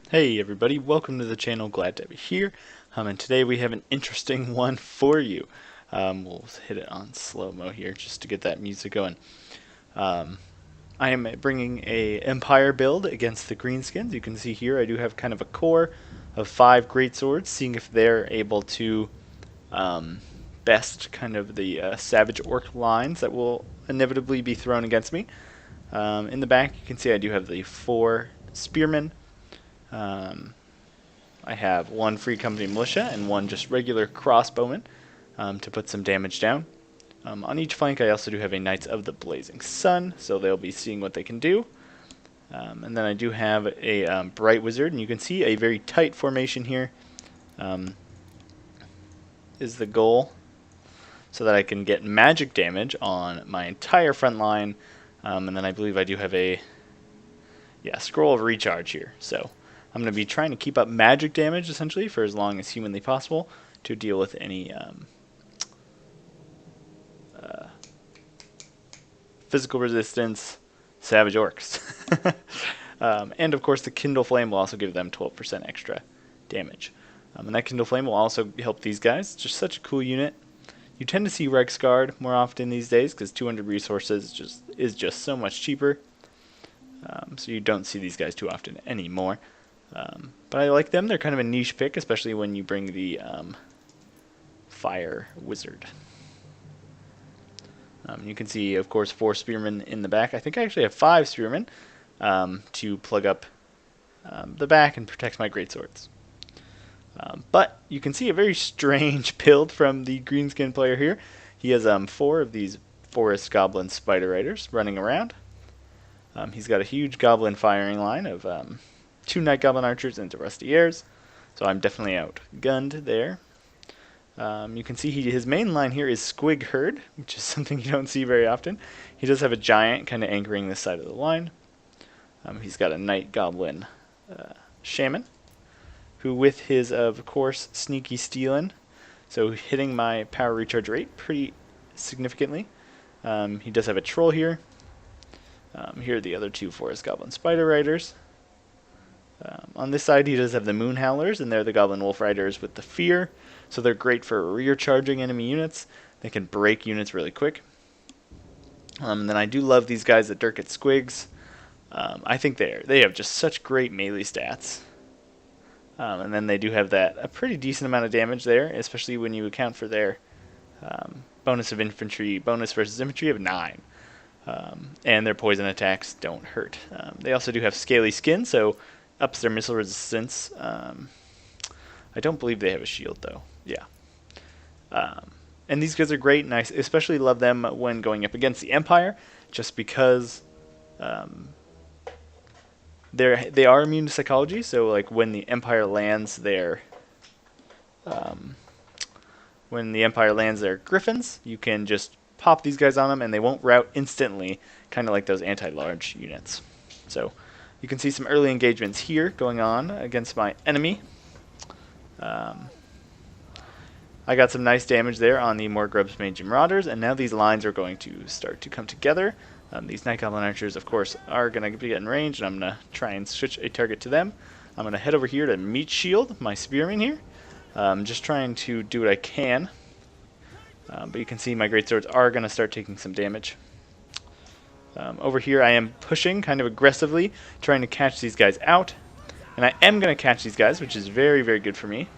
Hey everybody, welcome to the channel, glad to be here. And today we have an interesting one for you. We'll hit it on slow-mo here just to get that music going. I am bringing a Empire build against the Greenskins. You can see here I do have kind of a core of 5 greatswords, seeing if they're able to best kind of the Savage Orc lines that will inevitably be thrown against me. In the back you can see I do have the 4 Spearmen. I have 1 free company militia and 1 just regular crossbowman to put some damage down. On each flank I also do have a Knights of the Blazing Sun, so they'll be seeing what they can do. And then I do have a Bright Wizard, and you can see a very tight formation here is the goal, so that I can get magic damage on my entire front line. And then I believe I do have a Scroll of Recharge here, so I'm going to be trying to keep up magic damage, essentially, for as long as humanly possible to deal with any physical resistance Savage Orcs. And, of course, the Kindle Flame will also give them 12% extra damage. And that Kindle Flame will also help these guys. It's just such a cool unit. You tend to see Rex Guard more often these days because 200 resources is just so much cheaper. So you don't see these guys too often anymore. But I like them. They're kind of a niche pick, especially when you bring the Fire Wizard. You can see, of course, 4 Spearmen in the back. I think I actually have 5 Spearmen to plug up the back and protect my greatswords. But you can see a very strange build from the Greenskin player here. He has 4 of these Forest Goblin Spider Riders running around. He's got a huge Goblin firing line of 2 Night Goblin Archers into Rusty Airs, so I'm definitely outgunned there. You can see his main line here is Squig Herd, which is something you don't see very often. He does have a giant kind of anchoring this side of the line. He's got a Night Goblin Shaman, who with his, of course, Sneaky Stealin', so hitting my power recharge rate pretty significantly. He does have a Troll here. Here are the other 2 Forest Goblin Spider Riders. On this side he does have the Moon Howlers, and they're the Goblin Wolf Riders with the Fear, so they're great for rear charging enemy units. They can break units really quick. And then I do love these guys that Dirk at Squigs. I think they have just such great melee stats. And then they do have a pretty decent amount of damage there, especially when you account for their bonus of infantry, bonus versus infantry of 9. And their poison attacks don't hurt. They also do have scaly skin, so ups their missile resistance. I don't believe they have a shield, though. Yeah. And these guys are great, and I especially love them when going up against the Empire, just because they are immune to psychology. So, like when the Empire lands their Griffins, you can just pop these guys on them, and they won't rout instantly, kind of like those anti-large units. So you can see some early engagements here going on against my enemy. I got some nice damage there on the Morgrub's Mangy Marauders, and now these lines are going to start to come together. These Night Goblin Archers, of course, are going to be in range, and I'm going to try and switch a target to them. I'm going to head over here to Meat Shield my Spearman here. Just trying to do what I can. But you can see my greatswords are going to start taking some damage. Over here I am pushing kind of aggressively, trying to catch these guys out. And I am going to catch these guys, which is very, very good for me.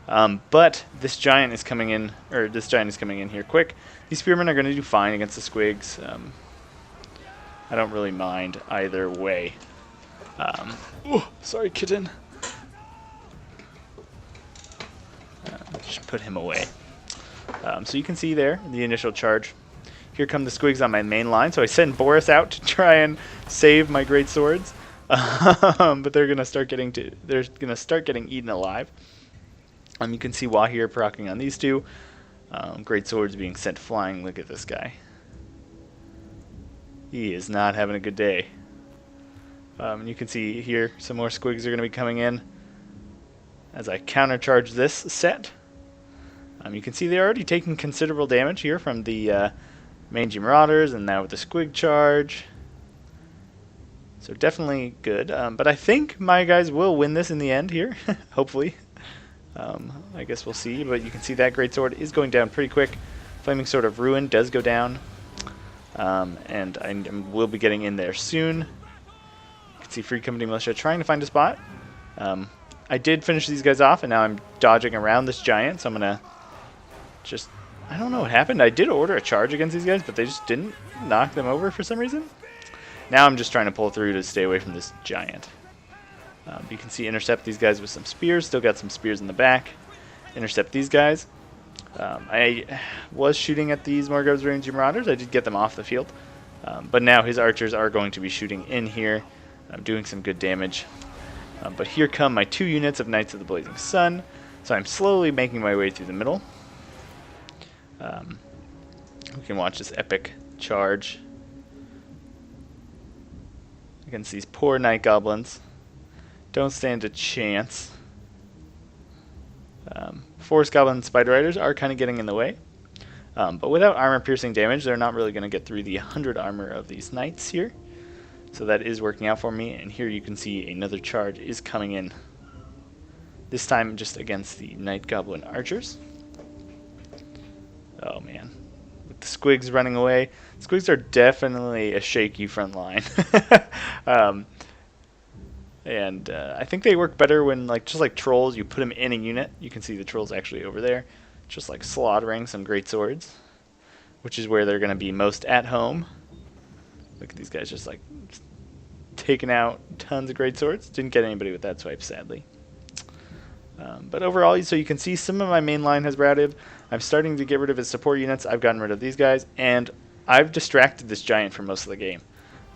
But this giant is coming in, here quick. These spearmen are going to do fine against the squigs. I don't really mind either way. Oh, sorry, kitten. Just put him away. So you can see there the initial charge. Here come the squigs on my main line, so I send Boris out to try and save my great swords. But they're gonna start getting eaten alive. You can see Wah here proccing on these 2. Great swords being sent flying. Look at this guy. He is not having a good day. You can see here some more squigs are going to be coming in as I countercharge this set. You can see they're already taking considerable damage here from the Mangy Marauders, and now with the Squig charge. So definitely good. But I think my guys will win this in the end here, hopefully. I guess we'll see, but you can see that greatsword is going down pretty quick. Flaming Sword of Ruin does go down, and I will be getting in there soon. You can see Free Company Militia trying to find a spot. I did finish these guys off, and now I'm dodging around this giant, so I'm going to just... I don't know what happened. I did order a charge against these guys, but they just didn't knock them over for some reason. Now I'm just trying to pull through to stay away from this giant. You can see intercept these guys with some spears. Still got some spears in the back. Intercept these guys. I was shooting at these Morgoth's Ranging Marauders. I did get them off the field. But now his archers are going to be shooting in here. I'm doing some good damage. But here come my 2 units of Knights of the Blazing Sun. So I'm slowly making my way through the middle. We can watch this epic charge against these poor Night Goblins. Don't stand a chance. Forest Goblin and Spider Riders are kind of getting in the way. But without armor-piercing damage, they're not really going to get through the 100 armor of these Knights here. So that is working out for me. And here you can see another charge is coming in. This time just against the Night Goblin Archers. Oh man. With the Squigs running away. Squigs are definitely a shaky front line. I think they work better when, just like trolls, you put them in a unit. You can see the trolls actually over there, just like slaughtering some greatswords, which is where they're going to be most at home. Look at these guys just taking out tons of greatswords. Didn't get anybody with that swipe, sadly. But overall, so you can see some of my main line has routed. I'm starting to get rid of his support units. I've gotten rid of these guys, and I've distracted this giant for most of the game.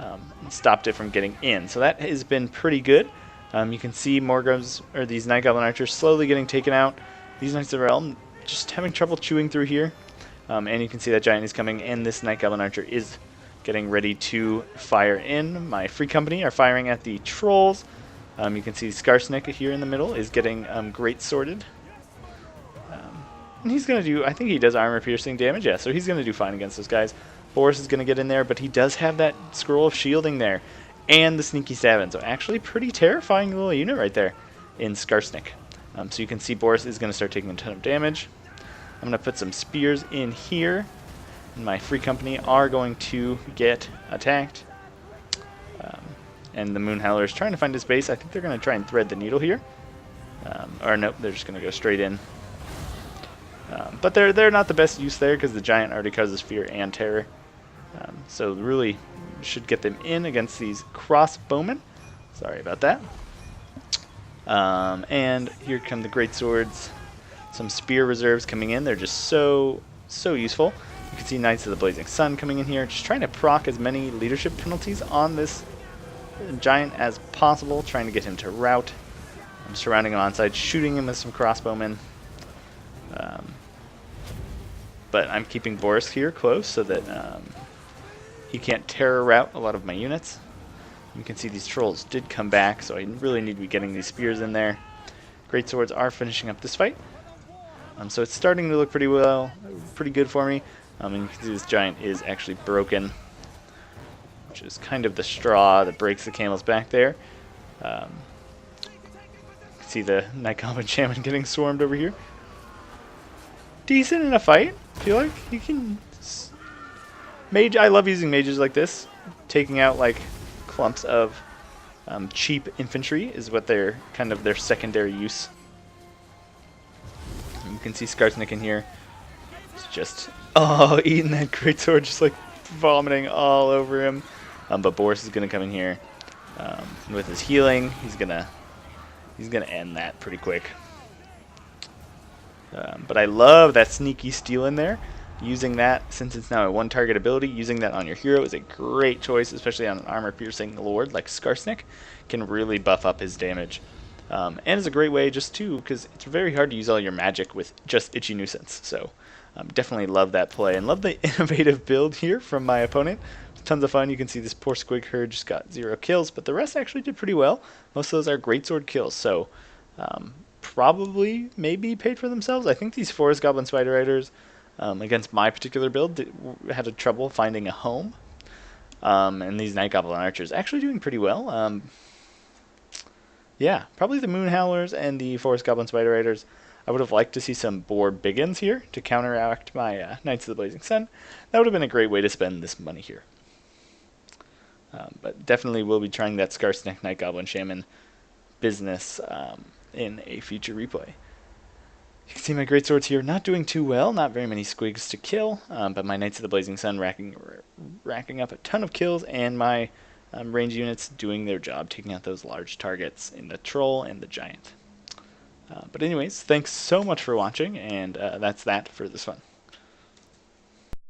And stopped it from getting in. So that has been pretty good. You can see these Night Goblin Archers slowly getting taken out. These Knights of the Realm just having trouble chewing through here. And you can see that giant is coming, and this Night Goblin Archer is getting ready to fire in. My Free Company are firing at the trolls. You can see Skarsnik here in the middle is getting great sorted. And he's going to do, I think he does armor-piercing damage. Yeah, so he's going to do fine against those guys. Boris is going to get in there, but he does have that scroll of shielding there. And the sneaky stab. So actually pretty terrifying little unit right there in Skarsnik. So you can see Boris is going to start taking a ton of damage. I'm going to put some spears in here. And my Free Company are going to get attacked. And the Moon Howler is trying to find his base. I think they're going to try and thread the needle here. Or nope, they're just going to go straight in. But they're not the best use there because the giant already causes fear and terror. So really should get them in against these crossbowmen. Sorry about that. And here come the greatswords. Some spear reserves coming in. They're just so useful. You can see Knights of the Blazing Sun coming in here, just trying to proc as many leadership penalties on this giant as possible, trying to get him to rout. I'm surrounding him on side, shooting him with some crossbowmen. But I'm keeping Boris here close so that he can't terror rout a lot of my units. You can see these trolls did come back, so I really need to be getting these spears in there. Greatswords are finishing up this fight. So it's starting to look pretty good for me. And you can see this giant is actually broken, which is kind of the straw that breaks the camel's back there. You can see the Night Goblin Shaman getting swarmed over here. Decent in a fight. I feel like you can... Mage. I love using mages like this. Taking out clumps of cheap infantry is what their their secondary use. You can see Skarsnik in here. It's just eating that greatsword, just vomiting all over him. But Boris is gonna come in here with his healing. He's gonna end that pretty quick. But I love that sneaky steal in there. Using that, since it's now a one target ability, using that on your hero is a great choice, especially on an armor-piercing lord like Skarsnik. Can really buff up his damage. And it's a great way just because it's very hard to use all your magic with just Itchy Nuisance. So definitely love that play, and love the innovative build here from my opponent. Tons of fun. You can see this poor Squig herd just got 0 kills, but the rest actually did pretty well. Most of those are greatsword kills, so probably maybe paid for themselves. I think these Forest Goblin Spider Riders against my particular build had trouble finding a home. And these Night Goblin Archers actually doing pretty well. Yeah, probably the Moon Howlers and the Forest Goblin Spider Riders. I would have liked to see some Boar Biggins here to counteract my Knights of the Blazing Sun. That would have been a great way to spend this money here. But definitely will be trying that Scarsneck Night Goblin Shaman business in a future replay. You can see my greatswords here not doing too well, not very many squigs to kill, but my Knights of the Blazing Sun racking up a ton of kills, and my range units doing their job, taking out those large targets in the Troll and the Giant. But anyways, thanks so much for watching, and that's that for this one.